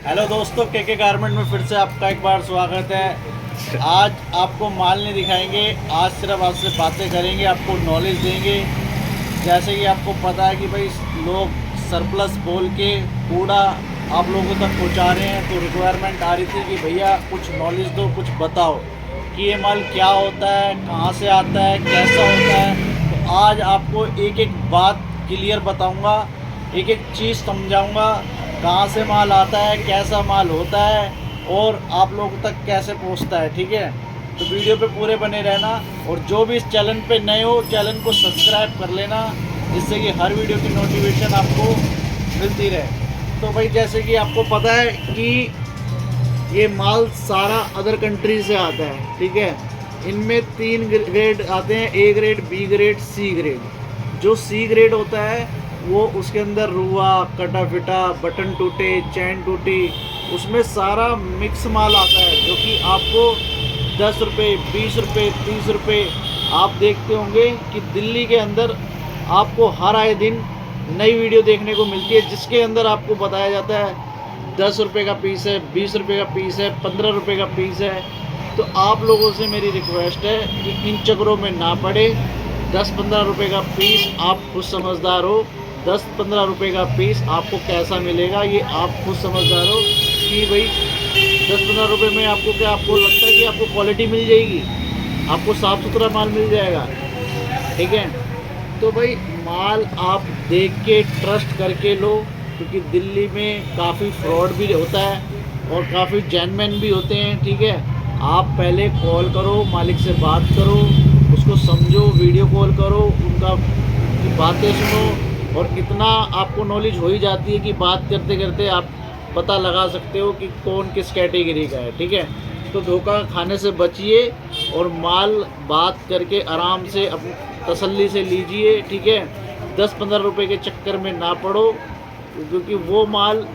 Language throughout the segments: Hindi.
हेलो दोस्तों, के गारमेंट में फिर से आपका एक बार स्वागत है। आज आपको माल नहीं दिखाएंगे, आज सिर्फ आपसे बातें करेंगे, आपको नॉलेज देंगे। जैसे कि आपको पता है कि भाई लोग सरप्लस बोल के कूड़ा आप लोगों तक पहुंचा रहे हैं, तो रिक्वायरमेंट आ रही थी कि भैया कुछ नॉलेज दो, कुछ बताओ कि ये माल क्या होता है, कहाँ से आता है, कैसा होता है। तो आज आपको एक एक बात क्लियर बताऊँगा, एक एक चीज़ समझाऊँगा, कहाँ से माल आता है, कैसा माल होता है और आप लोगों तक कैसे पहुँचता है। ठीक है, तो वीडियो पे पूरे बने रहना। और जो भी इस चैनल पे नए हो, चैनल को सब्सक्राइब कर लेना, जिससे कि हर वीडियो की नोटिफिकेशन आपको मिलती रहे। तो भाई जैसे कि आपको पता है कि ये माल सारा अदर कंट्री से आता है। ठीक है, इनमें 3 ग्रेड आते हैं, A grade, B grade, C grade. जो सी ग्रेड होता है वो उसके अंदर रुआ, कटा फिटा, बटन टूटे, चैन टूटी, उसमें सारा मिक्स माल आता है, जो कि आपको 10 रुपये, 20 रुपये, 30 रुपये आप देखते होंगे कि दिल्ली के अंदर आपको हर आए दिन नई वीडियो देखने को मिलती है, जिसके अंदर आपको बताया जाता है 10 रुपये का पीस है, 20 रुपये का पीस है, 15 रुपये का पीस है। तो आप लोगों से मेरी रिक्वेस्ट है कि इन चक्करों में ना पड़े। 10-15 रुपये का पीस आप खुद समझदार हो, 10-15 रुपये का पीस आपको कैसा मिलेगा ये आप खुद समझदार हो कि भाई 10-15 रुपये में आपको क्या, आपको लगता है कि आपको क्वालिटी मिल जाएगी, आपको साफ़ सुथरा माल मिल जाएगा। ठीक है, तो भाई माल आप देख के ट्रस्ट करके लो, क्योंकि दिल्ली में काफ़ी फ्रॉड भी होता है और काफ़ी जेन्युइन भी होते हैं। ठीक है, आप पहले कॉल करो, मालिक से बात करो, उसको समझो, वीडियो कॉल करो, उनका की बातें सुनो, और इतना आपको नॉलेज हो ही जाती है कि बात करते करते आप पता लगा सकते हो कि कौन किस कैटेगरी का है। ठीक है, तो धोखा खाने से बचिए और माल बात करके आराम से अपनी तसल्ली से लीजिए। ठीक है, 10-15 रुपये के चक्कर में ना पड़ो, क्योंकि वो माल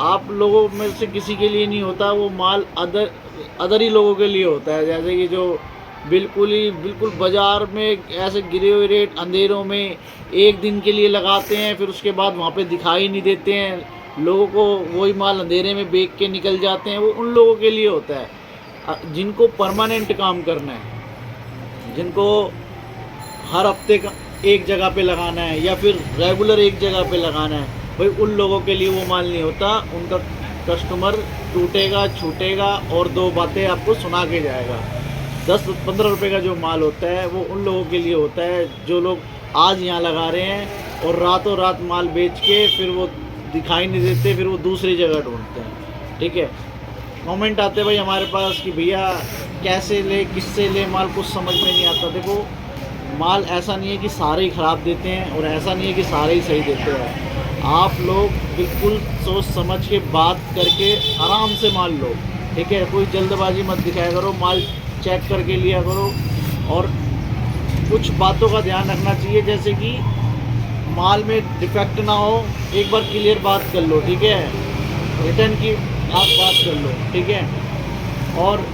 आप लोगों में से किसी के लिए नहीं होता, वो माल अदर ही लोगों के लिए होता है। जैसे कि जो बिल्कुल बाज़ार में ऐसे गिरे हुए रेट अंधेरों में एक दिन के लिए लगाते हैं, फिर उसके बाद वहाँ पे दिखाई नहीं देते हैं लोगों को, वही माल अंधेरे में बेच के निकल जाते हैं। वो उन लोगों के लिए होता है जिनको परमानेंट काम करना है, जिनको हर हफ्ते का एक जगह पे लगाना है या फिर रेगुलर एक जगह पे लगाना है। भाई उन लोगों के लिए वो माल नहीं होता। उनका कस्टमर टूटेगा, छूटेगा और 2 बातें आपको सुना के जाएगा। 10-15 रुपये का जो माल होता है वो उन लोगों के लिए होता है जो लोग आज यहाँ लगा रहे हैं और रातों रात माल बेच के फिर वो दिखाई नहीं देते, फिर वो दूसरी जगह ढूंढते हैं। ठीक है, कमेंट आते भाई हमारे पास कि भैया कैसे ले, किससे ले, माल कुछ समझ में नहीं आता। देखो, माल ऐसा नहीं है कि सारे ही ख़राब देते हैं और ऐसा नहीं है कि सारे ही सही देते हैं। आप लोग बिल्कुल सोच समझ के बात करके आराम से माल लो। ठीक है, कोई जल्दबाजी मत दिखाया करो, माल चेक करके लिया करो। और कुछ बातों का ध्यान रखना चाहिए, जैसे कि माल में डिफेक्ट ना हो, एक बार क्लियर बात कर लो। ठीक है, रिटर्न की आप बात कर लो। ठीक है, और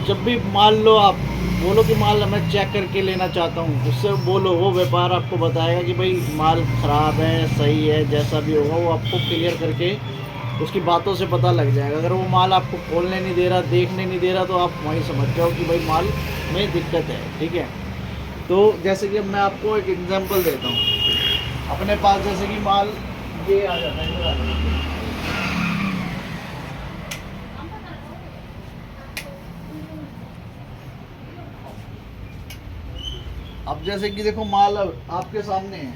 जब भी माल लो आप बोलो कि माल मैं चेक करके लेना चाहता हूँ, उससे बोलो, वो व्यापार आपको बताएगा कि भाई माल ख़राब है, सही है, जैसा भी होगा वो आपको क्लियर करके उसकी बातों से पता लग जाएगा। अगर वो माल आपको खोलने नहीं दे रहा, देखने नहीं दे रहा, तो आप वहीं समझ जाओ कि भाई माल में दिक्कत है। ठीक है, तो जैसे कि अब मैं आपको एक एग्जांपल देता हूँ। अपने पास जैसे कि माल ये आ जाता है, अब जैसे कि देखो माल अब आपके सामने है,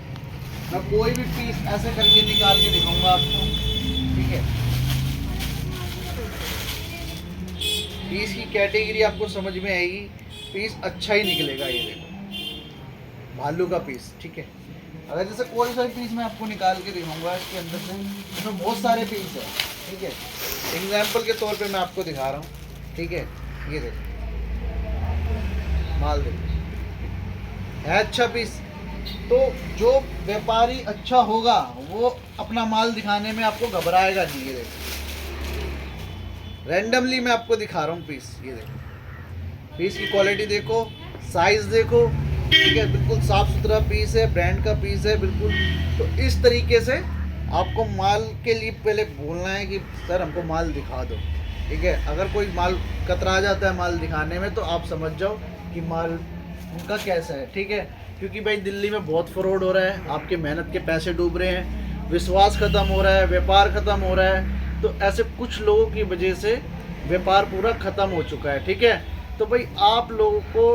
मैं कोई भी पीस ऐसे करके निकाल के दिखाऊंगा आपको। ठीक है, पीस की कैटेगरी आपको समझ में आएगी, पीस अच्छा ही निकलेगा। ये देखो भालू का पीस। ठीक है, अगर जैसे कोई सा पीस मैं आपको निकाल के दिखाऊंगा इसके अंदर से, इसमें बहुत सारे पीस है। ठीक है, एग्जाम्पल के तौर पे मैं आपको दिखा रहा हूँ। ठीक है, ये देखो माल देखो है अच्छा पीस। तो जो व्यापारी अच्छा होगा वो अपना माल दिखाने में आपको घबराएगा नहीं। ये देखो रैंडमली मैं आपको दिखा रहा हूँ पीस। ये देखो पीस की क्वालिटी देखो, साइज देखो। ठीक है, बिल्कुल साफ़ सुथरा पीस है, ब्रांड का पीस है बिल्कुल। तो इस तरीके से आपको माल के लिए पहले बोलना है कि सर हमको माल दिखा दो, ठीक है। अगर कोई माल कतरा जाता है माल दिखाने में, तो आप समझ जाओ कि माल उनका कैसा है, ठीक है। क्योंकि भाई दिल्ली में बहुत फ्रॉड हो रहा है, आपके मेहनत के पैसे डूब रहे हैं, विश्वास ख़त्म हो रहा है, व्यापार ख़त्म हो रहा है। तो ऐसे कुछ लोगों की वजह से व्यापार पूरा ख़त्म हो चुका है, ठीक है। तो भाई आप लोगों को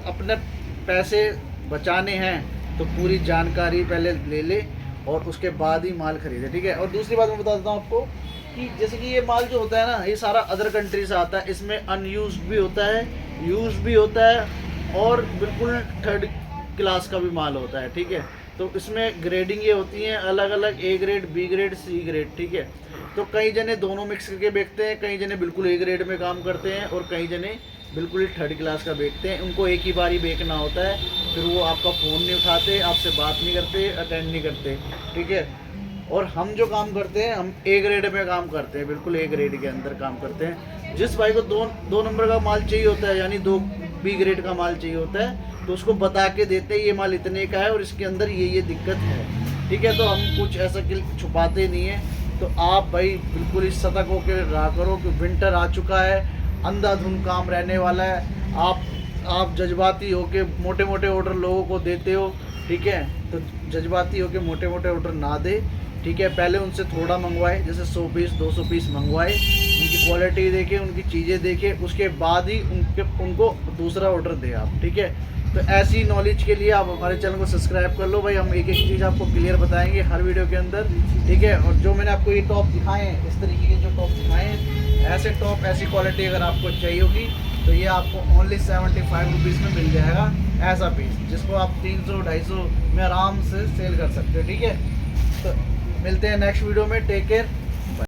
अपने पैसे बचाने हैं तो पूरी जानकारी पहले ले ले और उसके बाद ही माल खरीदे, ठीक है। और दूसरी बात मैं बता देता हूँ आपको कि जैसे कि ये माल जो होता है ना, ये सारा अदर कंट्री से आता है, इसमें अनयूज भी होता है, यूज भी होता है, और बिल्कुल थर्ड क्लास का भी माल होता है, ठीक है। तो इसमें ग्रेडिंग ये होती हैं अलग अलग, A grade, B grade, C grade, ठीक है। तो कई जने दोनों मिक्स करके बेचते हैं, कई जने बिल्कुल ए ग्रेड में काम करते हैं, और कई जने बिल्कुल ही थर्ड क्लास का बेचते हैं। उनको एक ही बार ही बेचना होता है, फिर वो आपका फ़ोन नहीं उठाते, आपसे बात नहीं करते, अटेंड नहीं करते, ठीक है। और हम जो काम करते हैं, हम ए ग्रेड में काम करते हैं, बिल्कुल ए ग्रेड के अंदर काम करते हैं। जिस भाई को दो नंबर का माल चाहिए होता है, यानी 2 बी ग्रेड का माल चाहिए होता है, तो उसको बता के देते हैं ये माल इतने का है और इसके अंदर ये दिक्कत है, ठीक है। तो हम कुछ ऐसा छुपाते नहीं है। तो आप भाई बिल्कुल ही सतर्क होकर रहा करो कि विंटर आ चुका है, अंधाधुंध काम रहने वाला है। आप जज्बाती होके मोटे मोटे ऑर्डर लोगों को देते हो, ठीक है। तो जज्बाती होके मोटे मोटे ऑर्डर ना दे, ठीक है। पहले उनसे थोड़ा मंगवाए, जैसे 100 पीस 200 पीस मंगवाए, उनकी क्वालिटी देखे, उनकी चीज़ें देखे, उसके बाद ही उनको दूसरा ऑर्डर दे आप, ठीक है। तो ऐसी नॉलेज के लिए आप हमारे चैनल को सब्सक्राइब कर लो भाई। हम एक एक चीज़ आपको क्लियर बताएंगे हर वीडियो के अंदर, ठीक है। और जो मैंने आपको ये टॉप दिखाए हैं, इस तरीके के जो टॉप दिखाए हैं, ऐसे टॉप ऐसी क्वालिटी अगर आपको चाहिए होगी तो ये आपको ओनली 75 रुपीज़ में मिल जाएगा ऐसा पीस, जिसको आप 300-250 में आराम से सेल कर सकते हो, ठीक है। तो मिलते हैं नेक्स्ट वीडियो में, टेक केयर।